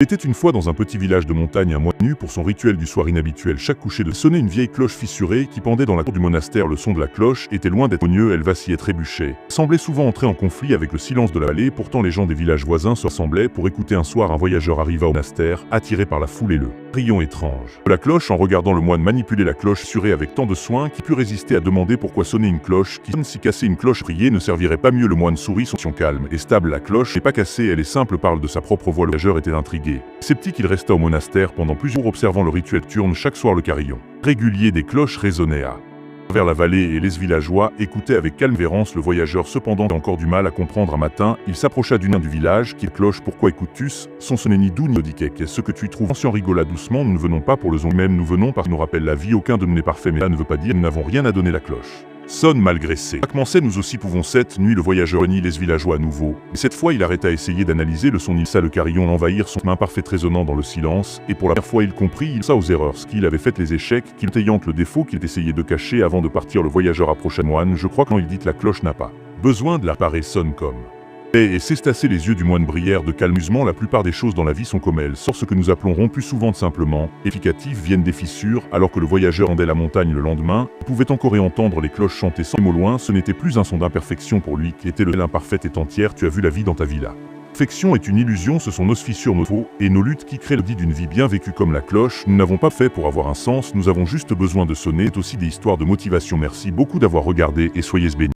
Il était une fois dans un petit village de montagne un moine nu pour son rituel du soir inhabituel. Chaque coucher de sonnait une vieille cloche fissurée qui pendait dans la cour du monastère. Le son de la cloche était loin d'être harmonieux, elle vacillait, trébuchait. Semblait souvent entrer en conflit avec le silence de la vallée. Pourtant les gens des villages voisins se rassemblaient pour écouter. Un soir un voyageur arriva au monastère, attiré par la foule et le rayon étrange de la cloche. En regardant le moine manipuler la cloche fissurée avec tant de soin, qui put résister à demander pourquoi sonner une cloche qui sonne si cassée. Une cloche priée ne servirait pas mieux. Le moine sourit, son calme et stable. La cloche n'est pas cassée, elle est simple, parle de sa propre voix. Le voyageur était intrigué. Sceptique, il resta au monastère pendant plusieurs jours observant le rituel nocturne. Chaque soir le carillon régulier des cloches résonnait à travers la vallée et les villageois écoutaient avec calme révérence. Le voyageur cependant a encore du mal à comprendre. Un matin, il s'approcha d'une du village. Qui cloche, pourquoi écoutes-tu? Son sonnait ni doux ni odiquet. Qu'est-ce que tu y trouves? L'ancien rigola doucement. Nous ne venons pas pour le son même, nous venons parce qu'il nous rappelle la vie. Aucun de nous n'est parfait, mais ça ne veut pas dire nous n'avons rien à donner. La cloche sonne malgré ses sait nous aussi pouvons. Cette nuit le voyageur renie les villageois à nouveau. Mais cette fois il arrêta à essayer d'analyser le son. Il laissa le carillon l'envahir, son main parfait résonnant dans le silence, et pour la première fois il comprit, il sa aux erreurs, ce qu'il avait fait, les échecs, qu'il ayant le défaut qu'il essayait de cacher. Avant de partir le voyageur approcha le moine. Je crois que quand il dit la cloche n'a pas besoin de la parer, sonne comme et s'estacer. Les yeux du moine brillèrent de calmusement. La plupart des choses dans la vie sont comme elles sont. Ce que nous appelons rompu, souvent simplement efficatif, viennent des fissures. Alors que le voyageur rendait la montagne le lendemain, il pouvait encore y entendre les cloches chanter sans mots loin. Ce n'était plus un son d'imperfection pour lui qui était le l'imparfaite et entière. Tu as vu la vie dans ta villa. Perfection est une illusion, ce sont nos fissures, nos faux et nos luttes qui créent le dit d'une vie bien vécue. Comme la cloche, nous n'avons pas fait pour avoir un sens, nous avons juste besoin de sonner. C'est aussi des histoires de motivation. Merci beaucoup d'avoir regardé et soyez bénis.